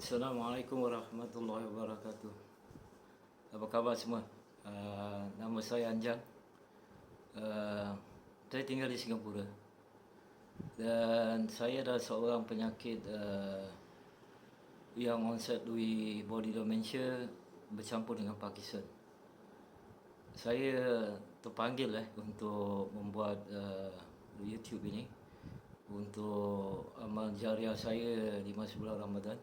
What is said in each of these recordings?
Assalamualaikum warahmatullahi wabarakatuh. Apa khabar semua? Nama saya Anjang. Uh, saya tinggal di Singapura dan saya adalah seorang penyakit yang onset with body dementia bercampur dengan Parkinson. Saya terpanggil untuk membuat YouTube ini untuk amal jariah saya di masa bulan Ramadan.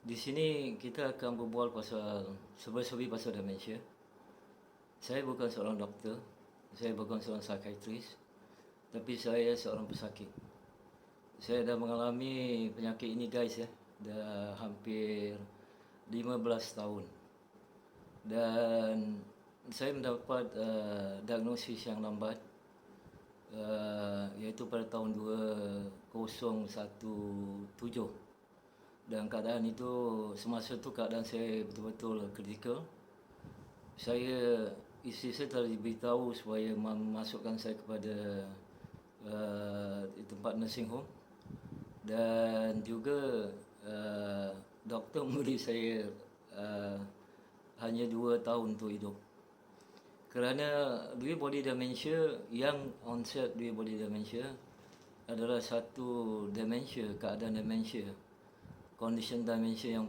Di sini kita akan berbual pasal serba-serbi pasal dementia. Saya bukan seorang doktor, saya bukan seorang psikiatris, tapi saya seorang pesakit. Saya dah mengalami penyakit ini guys dah hampir 15 tahun. Dan saya mendapat diagnosis yang lambat, iaitu pada tahun 2017. Dan keadaan itu, semasa itu keadaan saya betul-betul kritikal. Isteri saya telah diberitahu supaya memasukkan saya kepada tempat nursing home. Dan juga doktor memberi saya hanya 2 tahun untuk hidup. Kerana Lewy body dementia, yang onset Lewy body dementia adalah satu dementia, keadaan demensia, condition dementia yang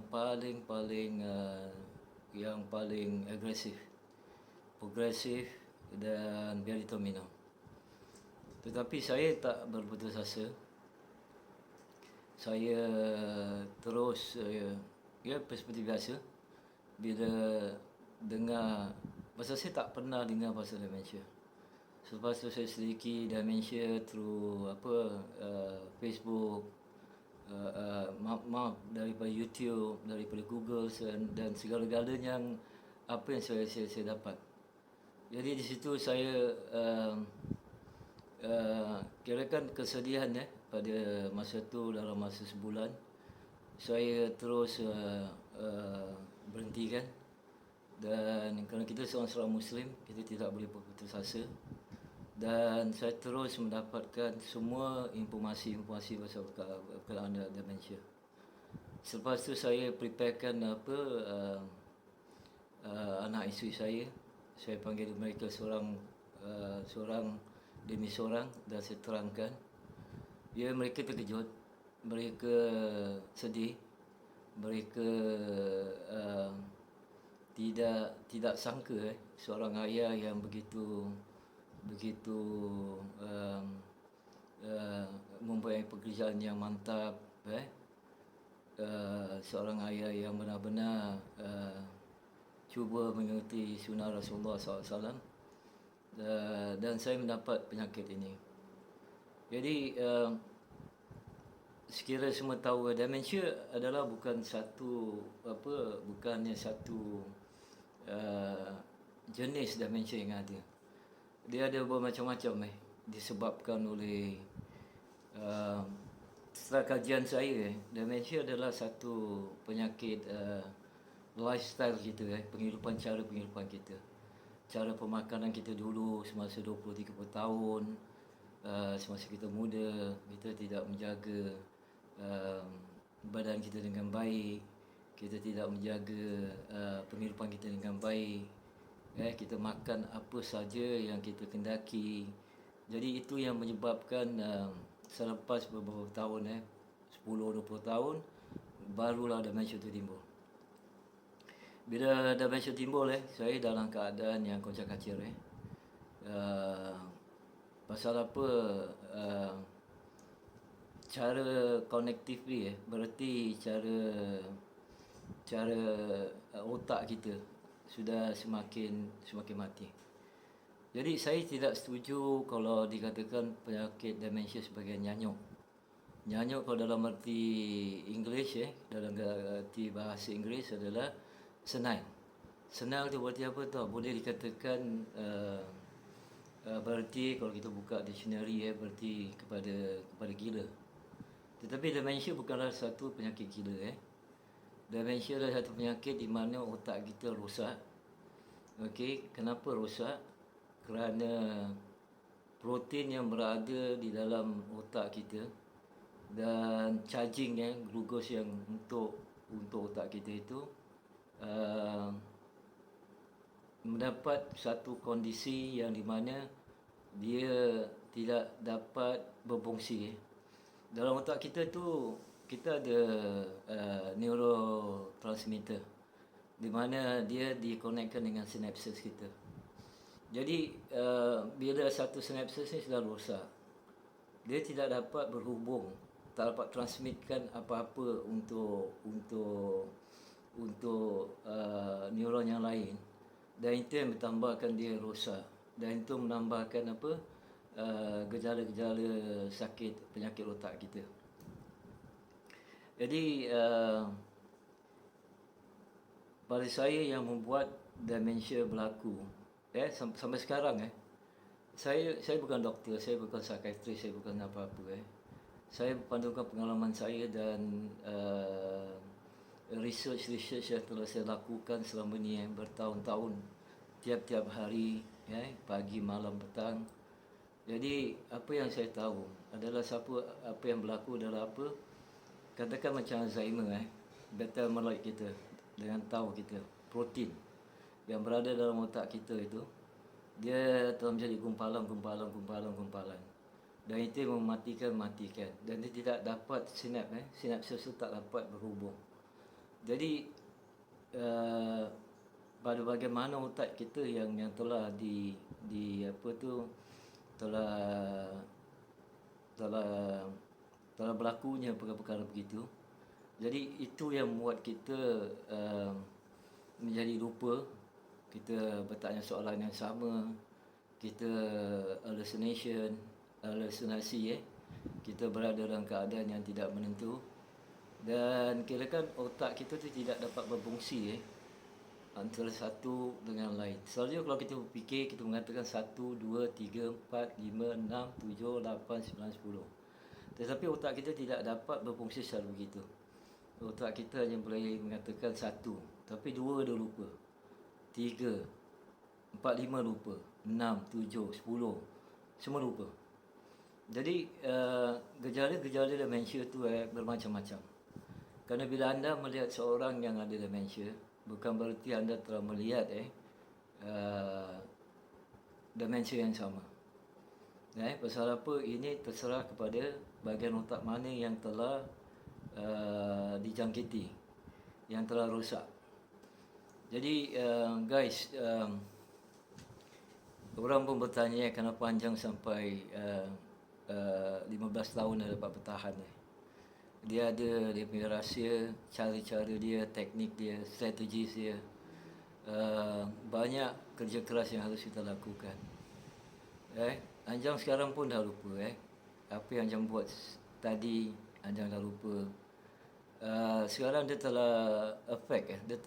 paling agresif, progresif dan very terminal. Tetapi saya tak berputus asa. Saya terus seperti biasa bila dengar, pasal saya tak pernah dengar pasal dementia. Selepas tu saya selidiki dementia through Facebook, daripada YouTube, daripada Google dan segala-galanya yang saya dapat. Jadi di situ saya kirakan kesedihan pada masa tu. Dalam masa sebulan saya terus berhentikan. Dan kerana kita seorang Muslim, kita tidak boleh berputus asa. Dan saya terus mendapatkan semua informasi pasal berkenaan dementia. Selepas tu saya preparekan anak isteri saya. Saya panggil mereka seorang demi seorang dan saya terangkan. Mereka terkejut, mereka sedih, mereka tidak sangka seorang ayah yang begitu mempunyai pekerjaan yang mantap, seorang ayah yang benar-benar cuba mengikuti sunnah Rasulullah SAW, dan saya mendapat penyakit ini. Jadi sekiranya semua tahu, dementia adalah bukannya satu jenis dementia yang ada. Dia ada bermacam-macam disebabkan oleh setelah kajian saya, dementia adalah satu penyakit lifestyle kita, cara penghidupan kita, cara pemakanan kita dulu semasa 20-30 tahun. Semasa kita muda, kita tidak menjaga badan kita dengan baik, kita tidak menjaga penghidupan kita dengan baik. Kita makan apa saja yang kita kendaki. Jadi itu yang menyebabkan selepas beberapa tahun 10-20 tahun barulah dementia itu timbul. Bila dementia timbul saya dalam keadaan yang kocar-kacir pasal apa? Cara connectively berarti cara otak kita sudah semakin mati. Jadi saya tidak setuju kalau dikatakan penyakit dementia sebagai nyanyuk. Nyanyuk kalau dalam arti English dalam arti bahasa Inggeris adalah senile. Senile itu berarti apa tahu? Boleh dikatakan berarti kalau kita buka dictionary berarti kepada gila. Tetapi dementia bukanlah satu penyakit gila. Dementia adalah satu penyakit di mana otak kita rosak. Kenapa rosak? Kerana protein yang berada di dalam otak kita dan charging glukos yang untuk otak kita itu uh, mendapat satu kondisi yang di mana dia tidak dapat berfungsi. Dalam otak kita tu kita ada neurotransmitter di mana dia dikonekkan dengan sinapses kita. Jadi bila satu sinapses ni sudah rosak, dia tidak dapat berhubung, tak dapat transmitkan apa-apa untuk neuron yang lain, dan itu yang bertambahkan dia rosak, dan itu menambahkan gejala-gejala sakit penyakit otak kita. Jadi pada saya yang membuat demensia berlaku sampai sekarang saya bukan doktor, saya bukan psikiatris, saya bukan apa-apa Saya berpandukan pengalaman saya dan research yang telah saya lakukan selama ni bertahun-tahun, tiap-tiap hari pagi, malam, petang. Jadi apa yang saya tahu adalah apa yang berlaku adalah katakan macam Alzheimer beta amyloid kita dengan tau kita, protein yang berada dalam otak kita itu, dia telah menjadi gumpalan, dan itu mematikan, dan dia tidak dapat sinapses itu tak dapat berhubung. Jadi pada bagaimana otak kita yang telah telah berlakunya perkara-perkara begitu. Jadi itu yang membuat kita menjadi lupa. Kita bertanya soalan yang sama, kita halusinasi kita berada dalam keadaan yang tidak menentu, dan kirakan otak kita tu tidak dapat berfungsi antara satu dengan lain. Selalunya kalau kita berfikir, kita mengatakan 1, 2, 3, 4, 5, 6, 7, 8, 9, 10. Tetapi otak kita tidak dapat berfungsi secara begitu. Otak kita hanya boleh mengatakan 1, tapi 2 dia lupa, 3, 4, 5 lupa, 6, 7, 10 semua lupa. Jadi gejala-gejala demensia tu bermacam-macam. Kerana bila anda melihat seorang yang ada demensia, bukan berarti anda telah melihat demensia yang sama. Pasal apa? Ini terserah kepada bahagian otak mana yang telah dijangkiti, yang telah rosak. Jadi guys, orang pun bertanya kenapa Anjang sampai 15 tahun dah dapat bertahan. Dia ada dia punya rahsia, cara-cara dia, teknik dia, strategi dia. Banyak kerja keras yang harus kita lakukan. Anjang sekarang pun dah lupa apa yang Anjang buat tadi, Anjang dah lupa. Sekarang dia telah affect dia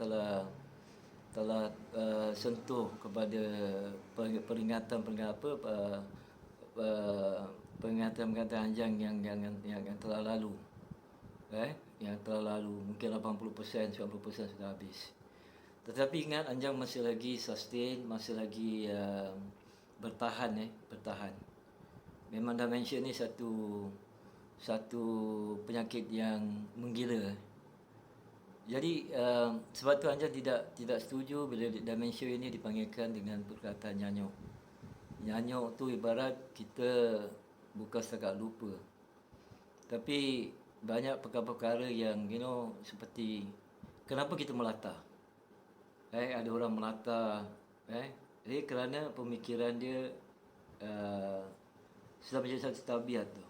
telah sentuh kepada peringatan Anjang yang telah lalu. Yang telah lalu mungkin 80%, 90% sudah habis. Tetapi ingat, Anjang masih lagi sustain, masih lagi bertahan. Memang demensia ni satu penyakit yang menggila. Jadi sebab tu Anjang tidak setuju bila demensia ini dipanggilkan dengan perkataan nyanyuk. Nyanyuk tu ibarat kita bukan setakat lupa, tapi banyak perkara-perkara yang seperti kenapa kita melata. Ada orang melata dia kerana pemikiran dia sudah menjadi satu tabiat tu.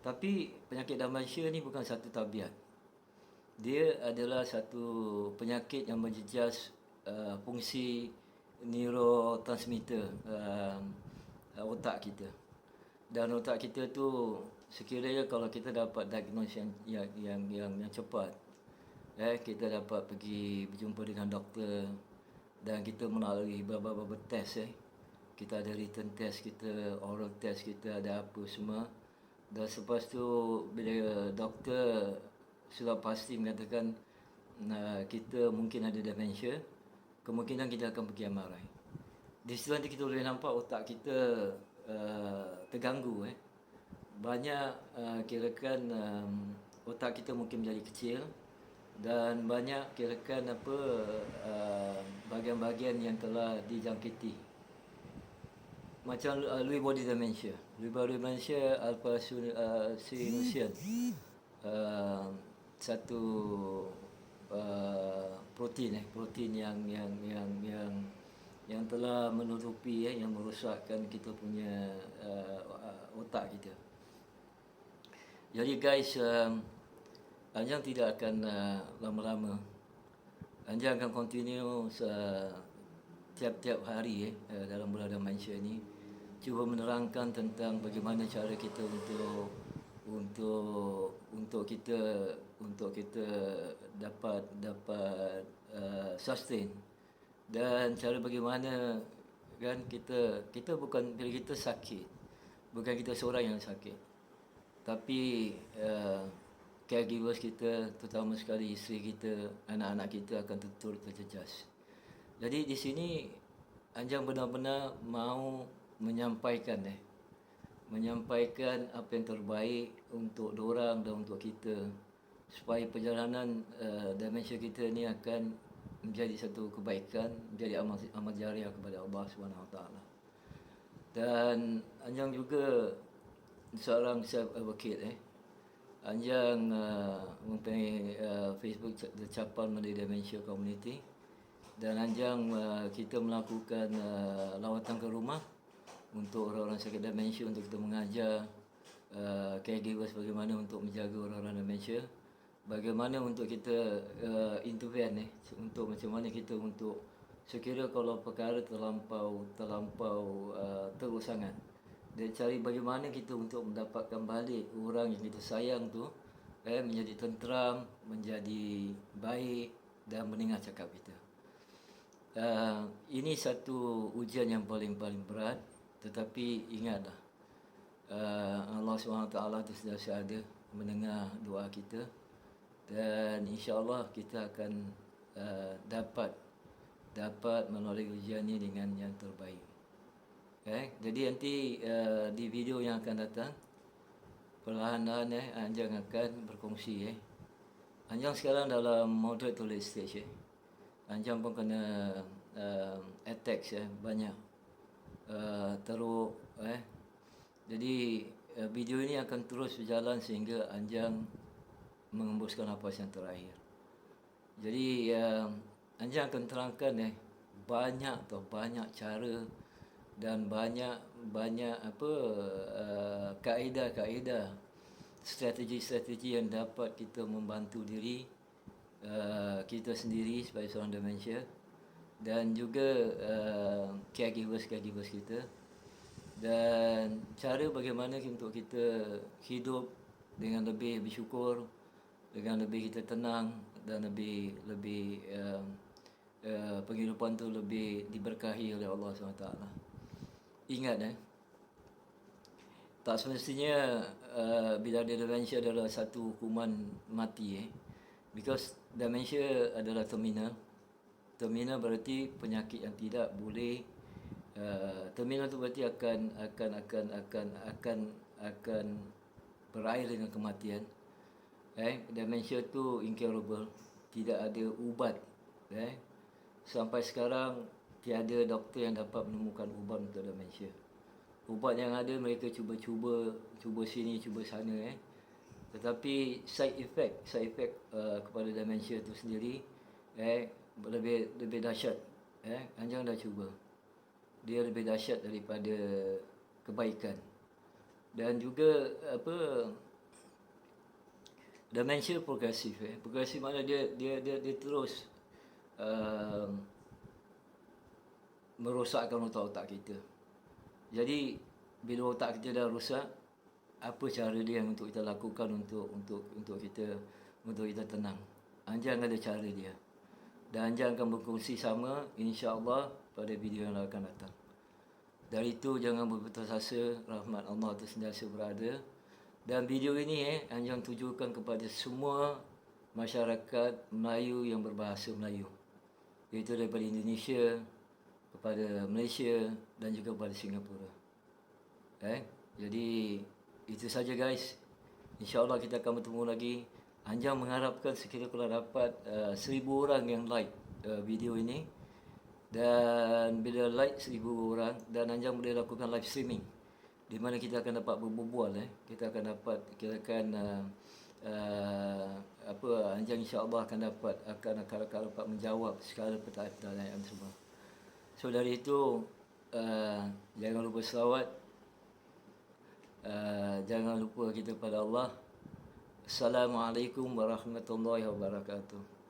Tapi penyakit demensia ni bukan satu tabiat. Dia adalah satu penyakit yang menjejas fungsi neurotransmitter otak kita. Dan otak kita tu sekiranya kalau kita dapat diagnosis yang cepat, kita dapat pergi berjumpa dengan doktor, dan kita melalui beberapa test. Kita ada written test kita, oral test kita, ada apa semua. Dan selepas tu bila doktor sudah pasti mengatakan kita mungkin ada demensia, kemungkinan kita akan pergi MRI. Di situ nanti kita boleh nampak otak kita terganggu. banyak kirakan otak kita mungkin menjadi kecil, dan banyak kirakan bahagian-bahagian yang telah dijangkiti. Macam Lewy body dementia. Lewy body demensia alpha synuclein, satu protein yang telah menutupi yang merosakkan kita punya otak kita. Jadi guys, Anjang tidak akan lama-lama. Anjang akan continue tiap-tiap hari dalam bulan demensia ni, cuba menerangkan tentang bagaimana cara kita untuk kita dapat sustain, dan cara bagaimana kan kita bukan, bila kita sakit, bukan kita seorang yang sakit, tapi caregivers kita, terutama sekali isteri kita, anak-anak kita akan turut terjejas. Jadi di sini Anjang benar-benar mahu menyampaikan apa yang terbaik untuk dorang dan untuk kita, supaya perjalanan demensia kita ni akan menjadi satu kebaikan, menjadi amal jariah kepada Allah SWT. Dan Anjang juga seorang self advocate. Anjang mempunyai Facebook The Capan Malay Dementia Community, dan Anjang kita melakukan lawatan ke rumah untuk orang-orang sakit demensia, untuk kita mengajar caregivers bagaimana untuk menjaga orang-orang demensia, bagaimana untuk kita intervene, untuk macam mana kita untuk sekiranya kalau perkara terlampau teruk sangat, dan cari bagaimana kita untuk mendapatkan balik orang yang kita sayang tu menjadi tenteram, menjadi baik dan mendengar cakap kita. Ini satu ujian yang paling berat, tetapi ingatlah Allah SWT tu sentiasa ada mendengar doa kita, dan insya-Allah kita akan dapat melalui ujian ini dengan yang terbaik. Jadi nanti di video yang akan datang, perlahan-lahan Anjang akan berkongsi. Anjang sekarang dalam moderate to late stage. Anjang pun kena attacks banyak, teruk. Jadi video ini akan terus berjalan sehingga Anjang mengembuskan nafas yang terakhir. Jadi Anjang akan terangkan banyak cara dan banyak kaedah, strategi yang dapat kita membantu diri kita sendiri sebagai seorang demensia, dan juga caregivers kita, dan cara bagaimana untuk kita hidup dengan lebih bersyukur, dengan lebih kita tenang, dan lebih penghidupan tu lebih diberkahi oleh Allah SWT. Ingat tak semestinya bila ada demensia adalah satu hukuman mati. Because demensia adalah terminal. Terminal berarti penyakit yang tidak boleh. Terminal tu berarti akan berakhir dengan kematian. Demensia tu incurable, tidak ada ubat. Sampai sekarang tiada doktor yang dapat menemukan ubat untuk demensia. Ubat yang ada mereka cuba sini, cuba sana. Tetapi side effect kepada demensia itu sendiri lebih dahsyat. Anjang dah cuba. Dia lebih dahsyat daripada kebaikan. Dan juga demensia progresif. Progresif makna dia terus merosakkan otak-otak kita. Jadi bila otak kita dah rosak, apa cara dia untuk kita lakukan untuk kita tenang? Anjang ada cara dia, dan Anjang akan berkongsi sama insya-Allah pada video yang akan datang. Dari itu jangan berputus asa, rahmat Allah itu sentiasa berada. Dan video ini Anjang tujukan kepada semua masyarakat Melayu yang berbahasa Melayu, iaitu daripada Indonesia, kepada Malaysia dan juga kepada Singapura. Jadi Itu saja guys. InsyaAllah kita akan bertemu lagi. Anjang mengharapkan sekiranya kalau dapat 1000 orang yang like video ini. Dan bila like 1000 orang, dan Anjang boleh lakukan live streaming, di mana kita akan dapat berbual. Kita akan dapat, kita akan Anjang insya-Allah akan dapat menjawab segala pertanyaan semua. So dari itu jangan lupa selawat, jangan lupa kita pada Allah. Assalamualaikum warahmatullahi wabarakatuh.